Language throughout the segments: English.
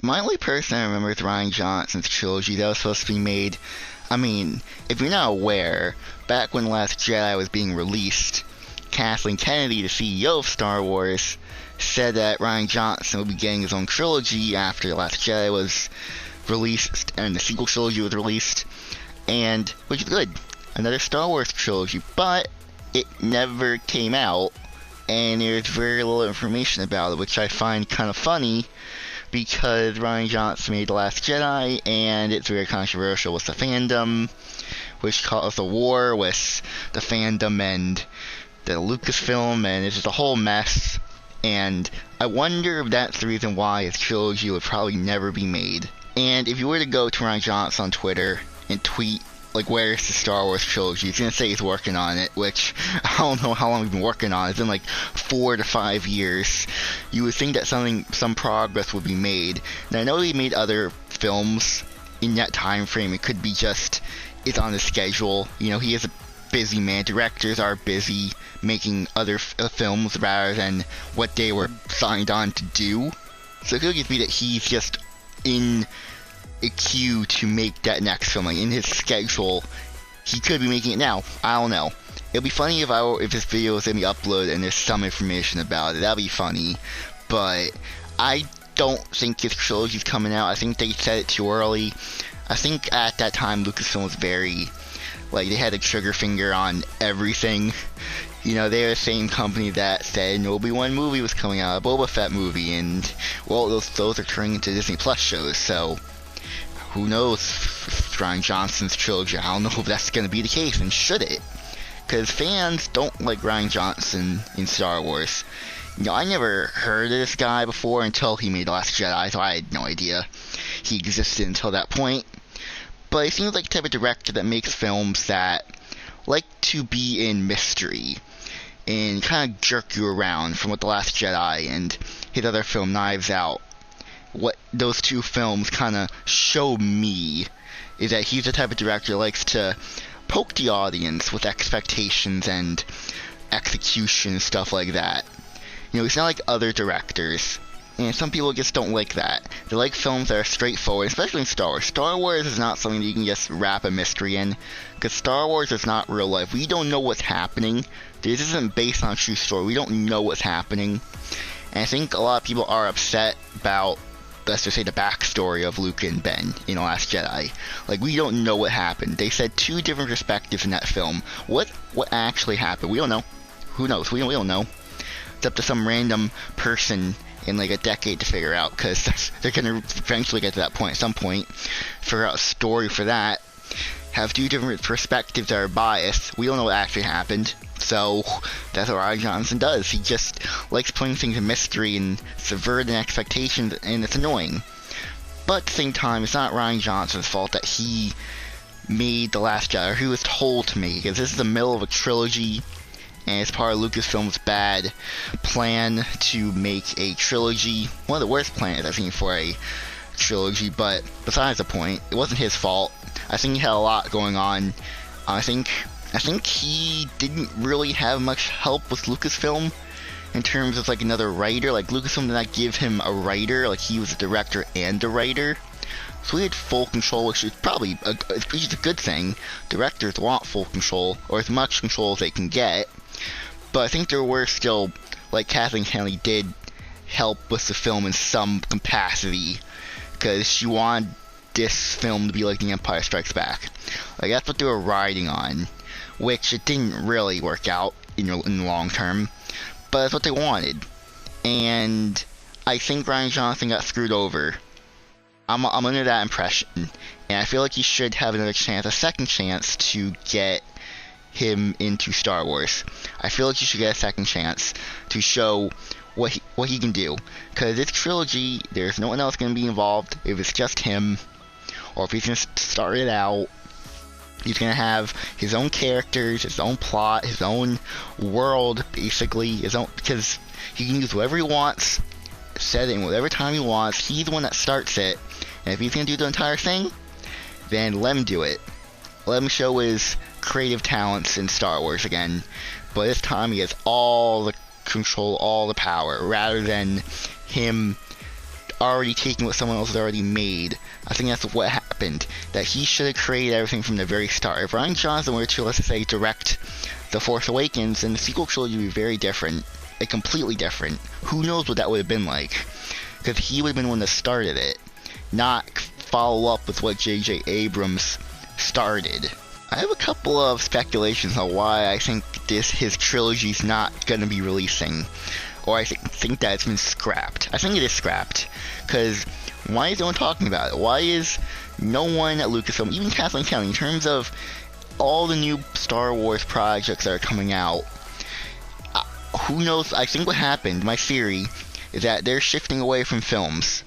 My only person I remember is Rian Johnson's trilogy that was supposed to be made. I mean, if you're not aware, back when Last Jedi was being released, Kathleen Kennedy, the CEO of Star Wars, said that Rian Johnson would be getting his own trilogy after Last Jedi was released and the sequel trilogy was released, and which is good, another Star Wars trilogy, but it never came out, and there's very little information about it, which I find kind of funny, because Rian Johnson made The Last Jedi, and it's very controversial with the fandom, which caused a war with the fandom and the Lucasfilm, and it's just a whole mess, and I wonder if that's the reason why his trilogy would probably never be made. And if you were to go to Rian Johnson on Twitter and tweet, like, where's the Star Wars trilogy, he's gonna say he's working on it, which, I don't know how long he's been working on it. It's been like 4 to 5 years. You would think that some progress would be made. And I know he made other films in that time frame. It could be just, it's on his schedule. You know, he is a busy man. Directors are busy making other films rather than what they were signed on to do. So it could just be that he's just in a queue to make that next film, like in his schedule. He could be making it now. I don't know. It'd be funny if this video was gonna be uploaded and there's some information about it. That'd be funny. But I don't think his trilogy's coming out. I think they said it too early. I think at that time Lucasfilm was very, like, they had a trigger finger on everything. You know, they're the same company that said an Obi-Wan movie was coming out, a Boba Fett movie, and, well, those are turning into Disney Plus shows, so who knows Rian Johnson's trilogy. I don't know if that's going to be the case, and should it? Because fans don't like Rian Johnson in Star Wars. You know, I never heard of this guy before until he made The Last Jedi, so I had no idea he existed until that point. But he seems like the type of director that makes films that like to be in mystery and kind of jerk you around, from what The Last Jedi and his other film, Knives Out. What those two films kind of show me is that he's the type of director that likes to poke the audience with expectations and execution and stuff like that. You know, he's not like other directors, and some people just don't like that. They like films that are straightforward, especially in Star Wars. Star Wars is not something that you can just wrap a mystery in, because Star Wars is not real life. We don't know what's happening. This isn't based on a true story. We don't know what's happening. And I think a lot of people are upset about, let's just say, the backstory of Luke and Ben in The Last Jedi. Like, we don't know what happened. They said 2 different perspectives in that film. What actually happened? We don't know. Who knows? We don't know. It's up to some random person in like a decade to figure out, because they're going to eventually get to that point at some point, figure out a story for that, have 2 different perspectives that are biased. We don't know what actually happened, so that's what Rian Johnson does. He just likes putting things in mystery and subverting expectations, and it's annoying. But at the same time, it's not Rian Johnson's fault that he made The Last Jedi, or he was told to make, because this is the middle of a trilogy, and it's part of Lucasfilm's bad plan to make a trilogy. One of the worst plans I've seen for a trilogy, but besides the point, it wasn't his fault. I think he had a lot going on. I think he didn't really have much help with Lucasfilm in terms of like another writer. Like, Lucasfilm did not give him a writer. Like, he was a director and a writer, so he had full control, which is probably a good thing. Directors want full control, or as much control as they can get. But I think there were still, like, Kathleen Kennedy did help with the film in some capacity, because she wanted this film to be like The Empire Strikes Back. Like, that's what they were riding on, which it didn't really work out in the long term, but that's what they wanted. And I think Rian Johnson got screwed over. I'm under that impression, and I feel like he should have another chance, a second chance, to get him into Star Wars. I feel like he should get a second chance to show what he can do, because this trilogy, there's no one else going to be involved. If it's just him, or if he's going to start it out, he's going to have his own characters, his own plot, his own world, basically, his own, because he can use whatever he wants, set it in whatever time he wants. He's the one that starts it, and if he's going to do the entire thing, then let him do it. Let him show his creative talents in Star Wars again, but this time he has all the control, all the power, rather than him already taking what someone else has already made. I think that's what happened. That he should have created everything from the very start. If Rian Johnson were to, let's say, direct The Force Awakens, then the sequel trilogy would be very different. Like, completely different. Who knows what that would have been like? Because he would have been the one that started it, not follow up with what J.J. Abrams started. I have a couple of speculations on why I think his trilogy's not going to be releasing. Or I think that it's been scrapped. I think it is scrapped. Because why is no one talking about it? Why is no one at Lucasfilm, even Kathleen Kennedy, in terms of all the new Star Wars projects that are coming out, who knows? I think what happened, my theory, is that they're shifting away from films.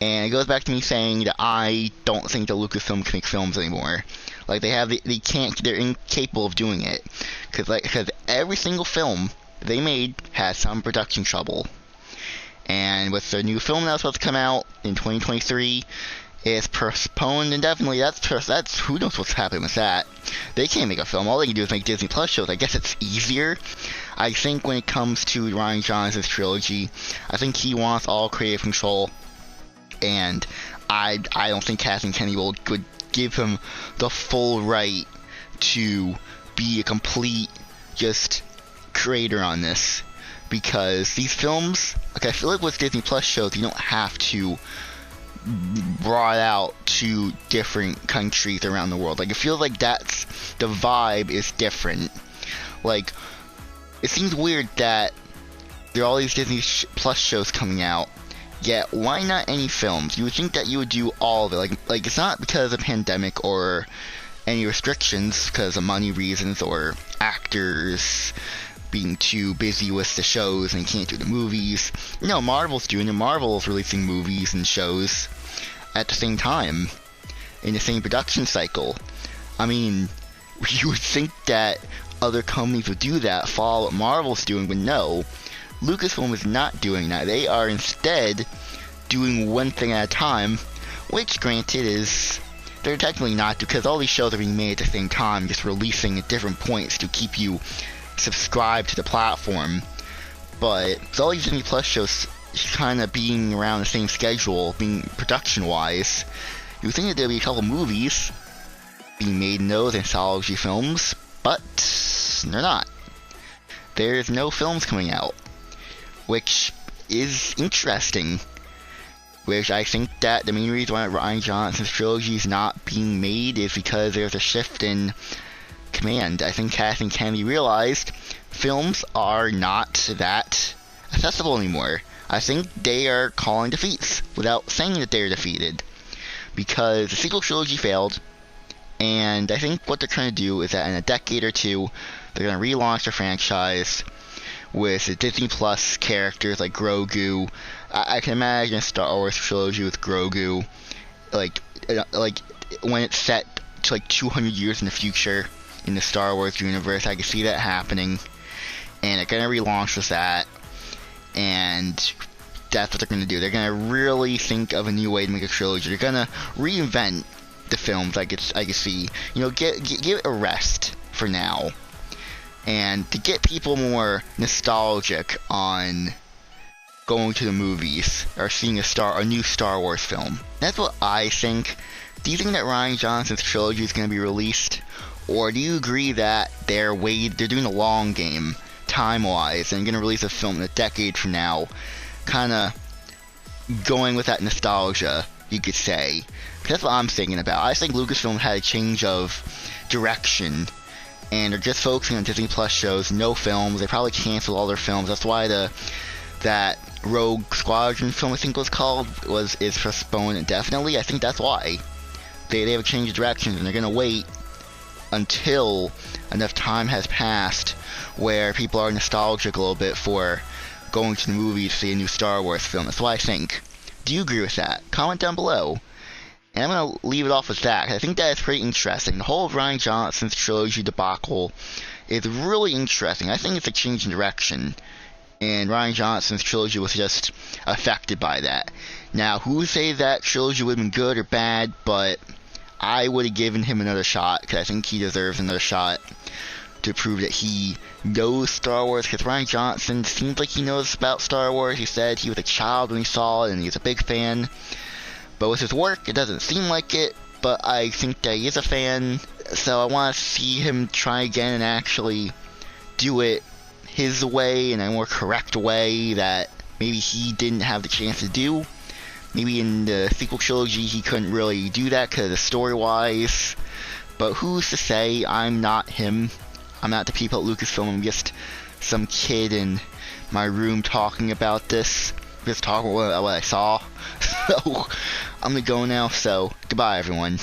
And it goes back to me saying that I don't think that Lucasfilm can make films anymore. Like, they're incapable of doing it. Because every single film they made had some production trouble. And with the new film that's supposed to come out in 2023, it's postponed indefinitely. That's who knows what's happening with that. They can't make a film. All they can do is make Disney Plus shows. I guess it's easier. I think when it comes to Rian Johnson's trilogy, I think he wants all creative control. And I don't think Kathleen Kennedy would give him the full right to be a complete just creator on this, because these films, like, I feel like with Disney Plus shows, you don't have to brought out to different countries around the world. Like, it feels like that's the vibe is different. Like, it seems weird that there are all these Disney Plus shows coming out, yet why not any films? You would think that you would do all of it. Like it's not because of pandemic or any restrictions, because of money reasons or actors being too busy with the shows and can't do the movies. No, Marvel's doing it. Marvel's releasing movies and shows at the same time, in the same production cycle. I mean, you would think that other companies would do that, follow what Marvel's doing, but no. Lucasfilm is not doing that. They are instead doing one thing at a time, which, granted, is they're technically not, because all these shows are being made at the same time, just releasing at different points to keep you subscribed to the platform. But with all these Disney Plus shows kind of being around the same schedule, being production-wise, you would think that there'd be a couple movies being made in those anthology films, but they're not. There's no films coming out, which is interesting. Which I think that the main reason why Rian Johnson's trilogy is not being made is because there's a shift in command. I think Kathleen Kennedy realized films are not that accessible anymore. I think they are calling defeats without saying that they're defeated, because the sequel trilogy failed, and I think what they're trying to do is that in a decade or two, they're going to relaunch the franchise with the Disney Plus characters like Grogu. I can imagine a Star Wars trilogy with Grogu, like when it's set to like 200 years in the future in the Star Wars universe. I can see that happening, and they're gonna relaunch with that, and that's what they're gonna do. They're gonna really think of a new way to make a trilogy. They're gonna reinvent the films. I can see, give it a rest for now, and to get people more nostalgic on going to the movies or seeing a new Star Wars film. That's what I think. Do you think that Rian Johnson's trilogy is going to be released, or do you agree that they're doing the long game time-wise and going to release a film in a decade from now, kind of going with that nostalgia, you could say? That's what I'm thinking about. I think Lucasfilm had a change of direction, and they're just focusing on Disney Plus shows, no films. They probably canceled all their films. That's why that Rogue Squadron film, I think it was called, is postponed indefinitely. I think that's why. They have a change of direction, and they're going to wait until enough time has passed where people are nostalgic a little bit for going to the movies to see a new Star Wars film. That's what I think. Do you agree with that? Comment down below. And I'm going to leave it off with that. I think that is pretty interesting. The whole Rian Johnson's trilogy debacle is really interesting. I think it's a change in direction, and Rian Johnson's trilogy was just affected by that. Now, who would say that trilogy would have been good or bad, but I would have given him another shot, because I think he deserves another shot to prove that he knows Star Wars, because Rian Johnson seems like he knows about Star Wars. He said he was a child when he saw it, and he's a big fan. But with his work, it doesn't seem like it, but I think that he is a fan, so I want to see him try again and actually do it his way, in a more correct way that maybe he didn't have the chance to do. Maybe in the sequel trilogy he couldn't really do that because of story-wise. But who's to say? I'm not him. I'm not the people at Lucasfilm. I'm just some kid in my room talking about this. Just talking about what I saw. So, I'm gonna go now, so goodbye everyone.